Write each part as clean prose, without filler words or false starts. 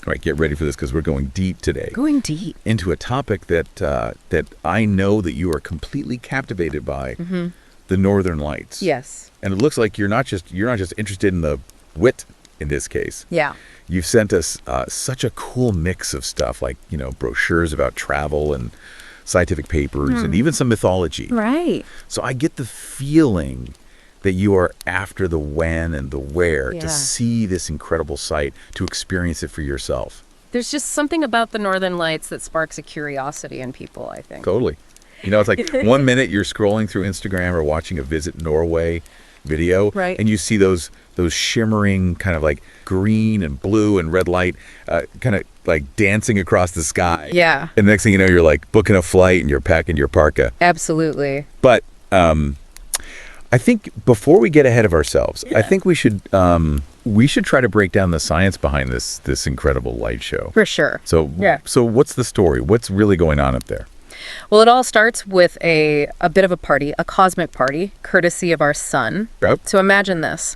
All right, get ready for this because we're going deep today. Going deep. Into a topic that that I know that you are completely captivated by, the Northern Lights. Yes. And it looks like you're not just interested in the wit in this case. Yeah. You've sent us such a cool mix of stuff, like, brochures about travel and scientific papers and even some mythology. Right. So I get the feeling that you are after the when and the where to see this incredible sight, to experience it for yourself. There's just something about the Northern Lights that sparks a curiosity in people, I think. Totally. It's like 1 minute you're scrolling through Instagram or watching a Visit Norway video, right, and you see those shimmering kind of like green and blue and red light kind of like dancing across the sky. Yeah. And the next thing you know, you're like booking a flight and you're packing your parka. Absolutely. But I think before we get ahead of ourselves, I think we should try to break down the science behind this incredible light show. For sure. So what's the story? What's really going on up there? Well, it all starts with a bit of a party, a cosmic party, courtesy of our sun. Yep. So imagine this.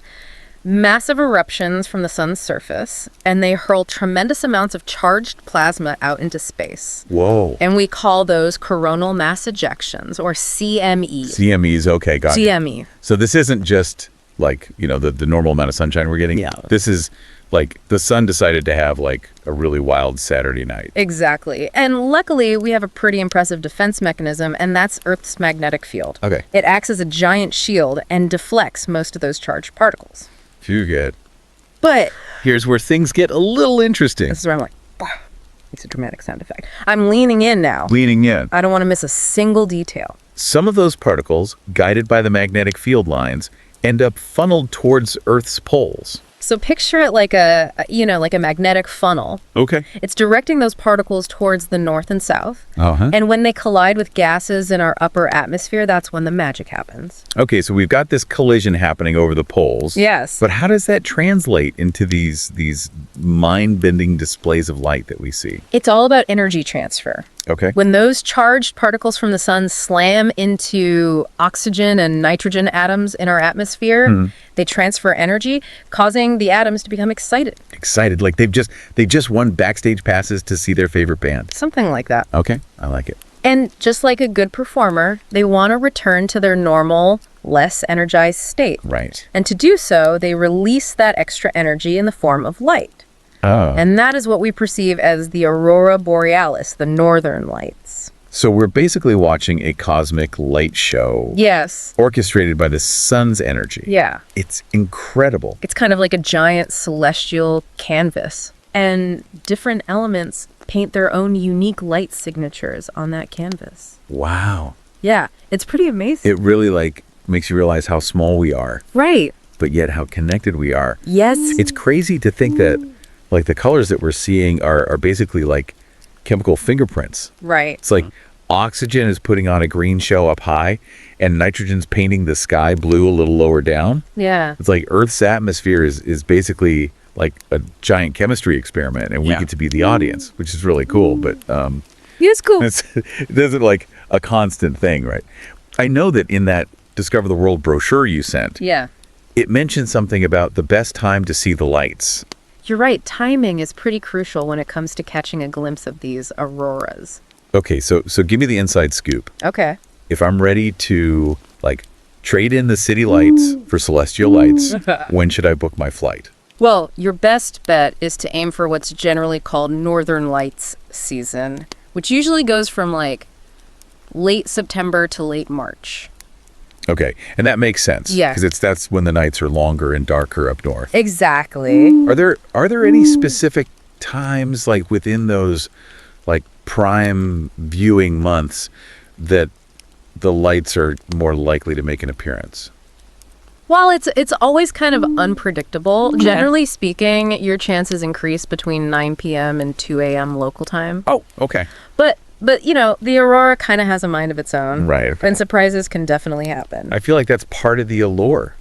Massive eruptions from the sun's surface, and they hurl tremendous amounts of charged plasma out into space. Whoa. And we call those coronal mass ejections, or CME. CMEs, okay, got it. CME. So this isn't just like, the normal amount of sunshine we're getting. Yeah. This is like the sun decided to have like a really wild Saturday night. Exactly. And luckily, we have a pretty impressive defense mechanism, and that's Earth's magnetic field. Okay. It acts as a giant shield and deflects most of those charged particles. Too good. But here's where things get a little interesting. this is where I'm like, bah. It's a dramatic sound effect. I'm leaning in now. Leaning in. I don't want to miss a single detail. Some of those particles, guided by the magnetic field lines, end up funneled towards Earth's poles. So picture it like a magnetic funnel. Okay. It's directing those particles towards the north and south. Uh-huh. And when they collide with gases in our upper atmosphere, that's when the magic happens. Okay, so we've got this collision happening over the poles. Yes. But how does that translate into these mind-bending displays of light that we see? It's all about energy transfer. Okay. When those charged particles from the sun slam into oxygen and nitrogen atoms in our atmosphere, they transfer energy, causing the atoms to become excited. Excited, like they've just won backstage passes to see their favorite band. Something like that. Okay, I like it. And just like a good performer, they want to return to their normal, less energized state. Right. And to do so, they release that extra energy in the form of light. Oh. And that is what we perceive as the aurora borealis, the northern lights. So we're basically watching a cosmic light show. Yes. Orchestrated by the sun's energy. Yeah. It's incredible. It's kind of like a giant celestial canvas. And different elements paint their own unique light signatures on that canvas. Wow. Yeah, it's pretty amazing. It really makes you realize how small we are. Right. But yet how connected we are. Yes. It's crazy to think that the colors that we're seeing are basically like chemical fingerprints. Right. It's like oxygen is putting on a green show up high and nitrogen's painting the sky blue a little lower down. Yeah. It's like Earth's atmosphere is basically like a giant chemistry experiment, and we get to be the audience, which is really cool. But it's cool. it isn't like a constant thing, right? I know that in that Discover the World brochure you sent, it mentioned something about the best time to see the lights. You're right. Timing is pretty crucial when it comes to catching a glimpse of these auroras. Okay, so give me the inside scoop. Okay. If I'm ready to trade in the city lights for celestial lights, when should I book my flight? Well, your best bet is to aim for what's generally called Northern Lights season, which usually goes from late September to late March. Okay, and that makes sense. Yeah. Because that's when the nights are longer and darker up north. Exactly. Are there any specific times within those prime viewing months that the lights are more likely to make an appearance? Well, it's always kind of unpredictable. Okay. Generally speaking, your chances increase between 9 p.m. and 2 a.m. local time. Oh, okay. But the aurora kind of has a mind of its own. Right. And surprises can definitely happen. I feel like that's part of the allure.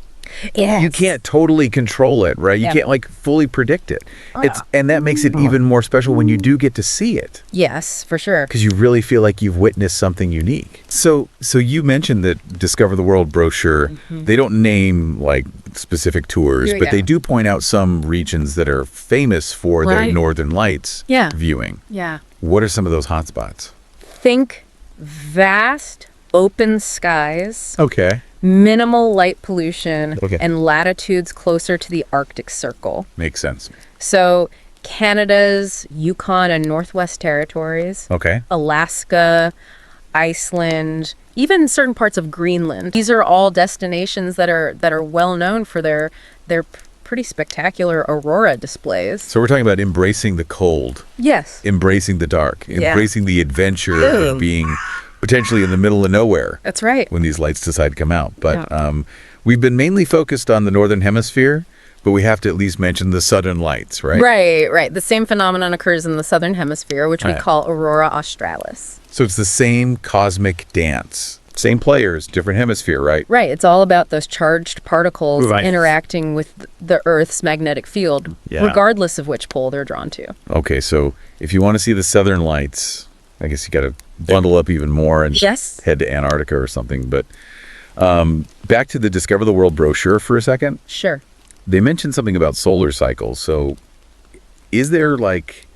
Yes. You can't totally control it, right? You Yeah. can't like fully predict it. Oh, It's yeah. and that makes it even more special when you do get to see it, Yes, for sure. because you really feel like you've witnessed something unique. So you mentioned that Discover the World brochure, they don't name like specific tours, Yeah, but yeah. they do point out some regions that are famous for their Right. northern lights Yeah. viewing. Yeah. What are some of those hotspots? Think vast open skies, Okay. minimal light pollution, Okay. and latitudes closer to the Arctic Circle. Makes sense. So Canada's Yukon and Northwest Territories, Okay. Alaska, Iceland, even certain parts of Greenland. These are all destinations that are well known for their pretty spectacular aurora displays. So we're talking about embracing the cold, Yes. embracing the dark, Yeah. embracing the adventure of being potentially in the middle of nowhere That's right. when these lights decide to come out. But Yeah. we've been mainly focused on the northern hemisphere, but we have to at least mention the southern lights, right? Right. The same phenomenon occurs in the southern hemisphere, which we Right. call aurora australis. So it's the same cosmic dance, same players, different hemisphere, right? Right. It's all about those charged particles Right. interacting with the Earth's magnetic field, Yeah. regardless of which pole they're drawn to. Okay, so if you want to see the southern lights, I guess you got to bundle up even more and Yes. head to Antarctica or something. But back to the Discover the World brochure for a second. Sure. They mentioned something about solar cycles. So is there like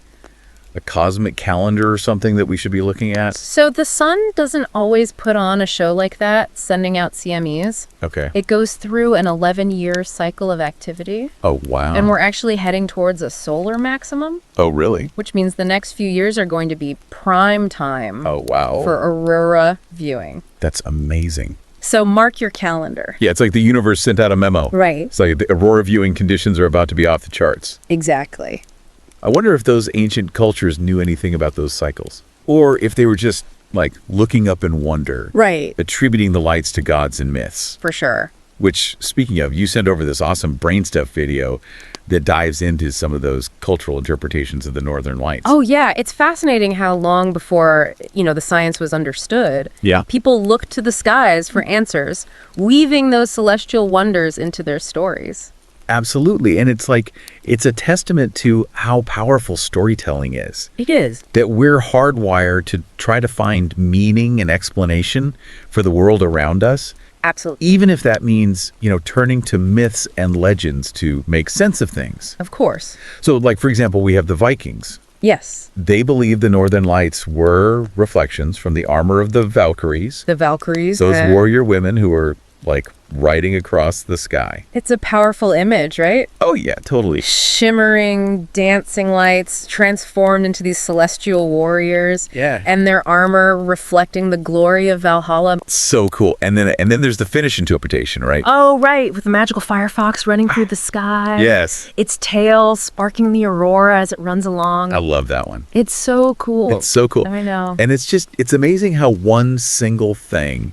a cosmic calendar or something that we should be looking at? So the sun doesn't always put on a show like that, sending out CMEs. Okay. It goes through an 11-year cycle of activity, Oh, wow. and we're actually heading towards a solar maximum, Oh, really? which means the next few years are going to be prime time Oh, wow. for aurora viewing. That's amazing. So mark your calendar. Yeah, it's like the universe sent out a memo. Right. It's like the aurora viewing conditions are about to be off the charts. Exactly. I wonder if those ancient cultures knew anything about those cycles, or if they were just like looking up in wonder, Right. attributing the lights to gods and myths. For sure. Which, speaking of, you sent over this awesome brain stuff video that dives into some of those cultural interpretations of the northern lights. Oh, yeah. It's fascinating how long before, the science was understood, Yeah. people looked to the skies for answers, weaving those celestial wonders into their stories. Absolutely. And it's like, it's a testament to how powerful storytelling is. It is. That we're hardwired to try to find meaning and explanation for the world around us, Absolutely. even if that means, turning to myths and legends to make sense of things. Of course. So, like, for example, we have the Vikings. Yes. They believed the northern lights were reflections from the armor of the Valkyries, The Valkyries. those warrior women who were, like, riding across the sky. It's a powerful image, right? Oh, yeah, totally. Shimmering, dancing lights transformed into these celestial warriors. Yeah. And their armor reflecting the glory of Valhalla. So cool. And then there's the Finnish interpretation, right? Oh, right. With the magical firefox running through the sky. Yes. Its tail sparking the aurora as it runs along. I love that one. It's so cool. It's so cool. I know. And it's amazing how one single thing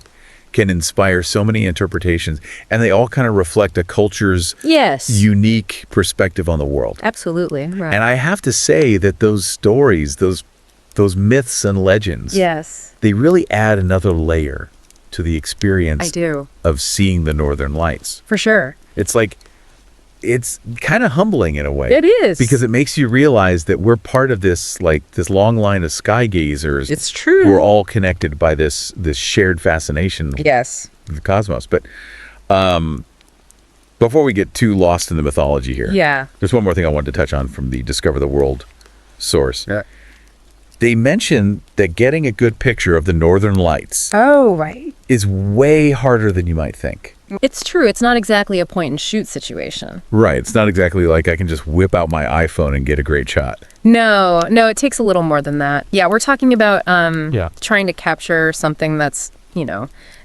can inspire so many interpretations, and they all kind of reflect a culture's Yes. unique perspective on the world. Absolutely. Right. And I have to say that those stories, those myths and legends, Yes. they really add another layer to the experience I do. of seeing the northern lights. For sure. It's like, it's kind of humbling in a way. It is. Because it makes you realize that we're part of this long line of sky gazers. It's true. We're all connected by this shared fascination Yes. with the cosmos. But before we get too lost in the mythology here, Yeah. there's one more thing I wanted to touch on from the Discover the World source. Yeah. They mentioned that getting a good picture of the northern lights Oh, right. is way harder than you might think. It's true. It's not exactly a point and shoot situation. Right. It's not exactly like I can just whip out my iPhone and get a great shot. No, it takes a little more than that. Yeah, we're talking about Yeah. trying to capture something that's,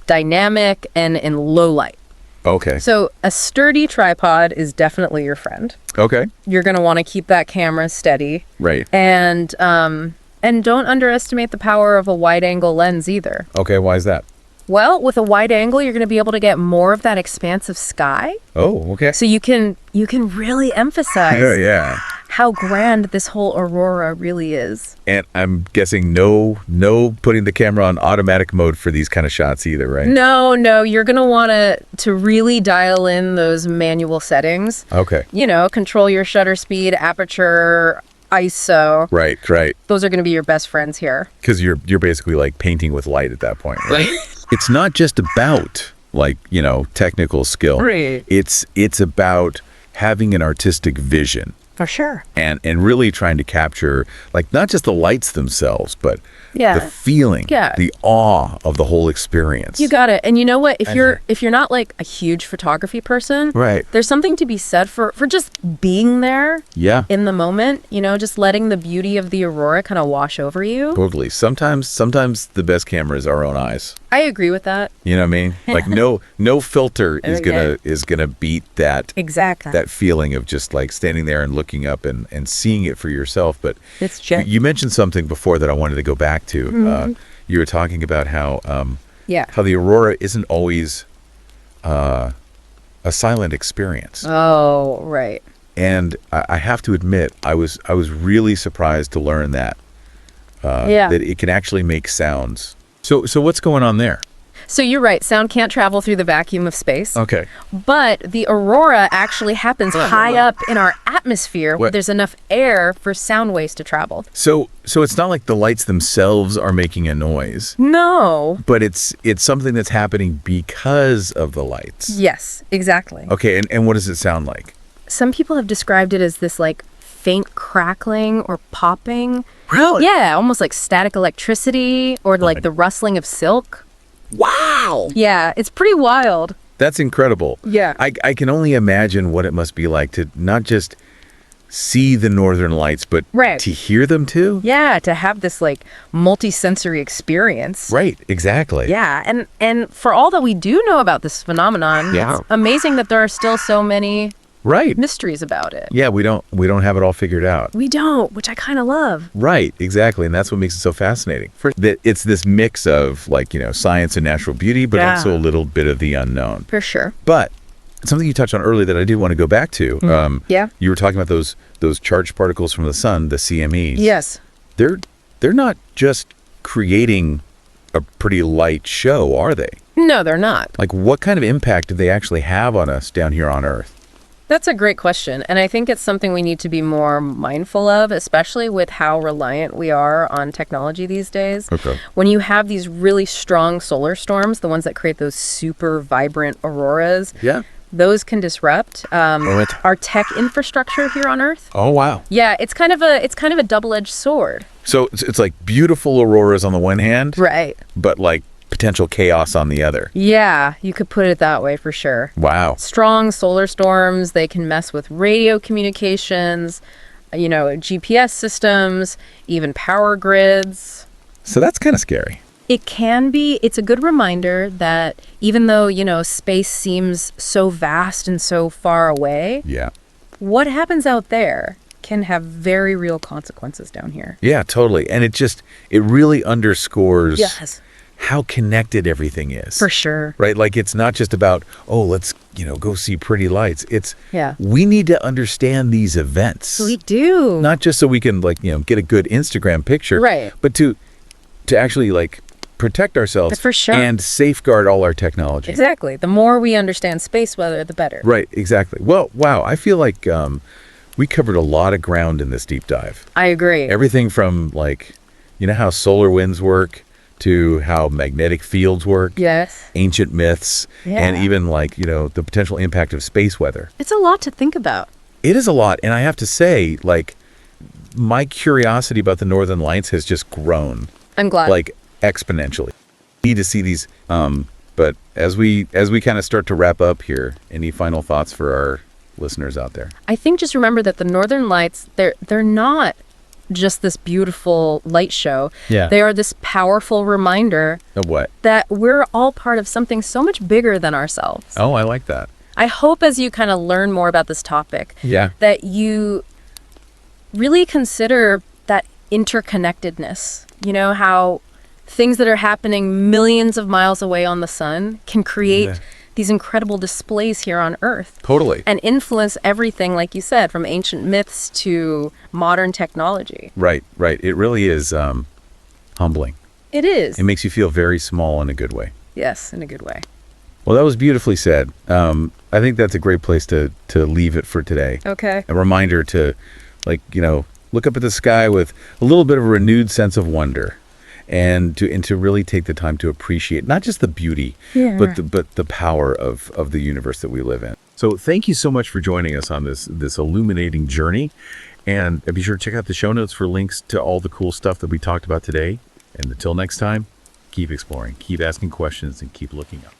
dynamic and in low light. Okay. So a sturdy tripod is definitely your friend. Okay. You're going to want to keep that camera steady. Right. And don't underestimate the power of a wide-angle lens either. Okay. Why is that? Well, with a wide angle, you're going to be able to get more of that expansive sky. Oh, okay. So you can really emphasize Yeah. how grand this whole aurora really is. And I'm guessing no putting the camera on automatic mode for these kind of shots either, right? No, you're going to want to really dial in those manual settings. Okay. Control your shutter speed, aperture, ISO. Right. Those are going to be your best friends here. Because you're basically like painting with light at that point, right? It's not just about like, technical skill. Right. It's about having an artistic vision. For sure. And really trying to capture like not just the lights themselves, but Yeah. the feeling, Yeah. the awe of the whole experience. You got it. And you know what? If you're not like a huge photography person, Right. there's something to be said for just being there Yeah. in the moment, just letting the beauty of the aurora kind of wash over you. Totally. Sometimes the best camera is our own eyes. I agree with that. You know what I mean? Like no filter is gonna beat that Exactly. that feeling of just like standing there and looking up and seeing it for yourself. But It's just you mentioned something before that I wanted to go back to. Mm-hmm. You were talking about how yeah. how the aurora isn't always a silent experience. Oh, right. And I have to admit, I was really surprised to learn that Yeah. that it can actually make sounds. So what's going on there? So you're right. Sound can't travel through the vacuum of space. Okay. But the aurora actually happens high up in our atmosphere where What? there's enough air for sound waves to travel. So it's not like the lights themselves are making a noise, No. but it's something that's happening because of the lights. Yes, exactly. Okay, and what does it sound like? Some people have described it as this like faint crackling or popping. Really? Yeah, almost like static electricity or like the rustling of silk. Wow. Yeah, it's pretty wild. That's incredible. Yeah. I can only imagine what it must be like to not just see the northern lights, but Right. to hear them too. Yeah, to have this like multi-sensory experience. Right, exactly. Yeah, and for all that we do know about this phenomenon, Yeah. it's amazing that there are still so many Right. mysteries about it. Yeah, we don't have it all figured out. We don't, which I kind of love. Right, exactly, and that's what makes it so fascinating. That it's this mix of like science and natural beauty, but Yeah. also a little bit of the unknown. For sure. But something you touched on earlier that I did want to go back to. Yeah. You were talking about those charged particles from the sun, the CMEs. Yes. They're not just creating a pretty light show, are they? No, they're not. Like, what kind of impact do they actually have on us down here on Earth? That's a great question. And I think it's something we need to be more mindful of, especially with how reliant we are on technology these days. Okay. When you have these really strong solar storms, the ones that create those super vibrant auroras, Yeah. those can disrupt our tech infrastructure here on Earth. Oh, wow. Yeah, it's kind of a double-edged sword. So it's like beautiful auroras on the one hand, Right. but like potential chaos on the other. Yeah, you could put it that way for sure. Wow. Strong solar storms, they can mess with radio communications, GPS systems, even power grids. So that's kind of scary. It can be. It's a good reminder that even though, space seems so vast and so far away, Yeah. what happens out there can have very real consequences down here. Yeah, totally. And it really underscores Yes, how connected everything is. for sure. Right? Like it's not just about, oh, let's, go see pretty lights. It's Yeah. we need to understand these events. We do. Not just so we can get a good Instagram picture. Right. But to actually like protect ourselves For sure. and safeguard all our technology. Exactly. The more we understand space weather, the better. Right, exactly. Well, wow, I feel like we covered a lot of ground in this deep dive. I agree. Everything from like, how solar winds work to how magnetic fields work, Yes. ancient myths, and Yeah. even like, the potential impact of space weather. It's a lot to think about. It is a lot. And I have to say, like, my curiosity about the Northern Lights has just grown, I'm glad. like, exponentially. Need to see these. But as we kind of start to wrap up here, any final thoughts for our listeners out there? I think just remember that the Northern Lights, they're not just this beautiful light show. Yeah. They are this powerful reminder Of what? that we're all part of something so much bigger than ourselves. Oh, I like that. I hope as you kind of learn more about this topic, Yeah. that you really consider that interconnectedness. How things that are happening millions of miles away on the sun can create these incredible displays here on Earth. Totally. And influence everything, like you said, from ancient myths to modern technology. Right, right. It really is humbling. It is. It makes you feel very small in a good way. Yes, in a good way. Well, that was beautifully said. I think that's a great place to leave it for today. Okay. A reminder to, look up at the sky with a little bit of a renewed sense of wonder, and to really take the time to appreciate not just the beauty, Yeah. but the power of the universe that we live in. So thank you so much for joining us on this illuminating journey, and be sure to check out the show notes for links to all the cool stuff that we talked about today. And until next time, keep exploring, keep asking questions, and keep looking up.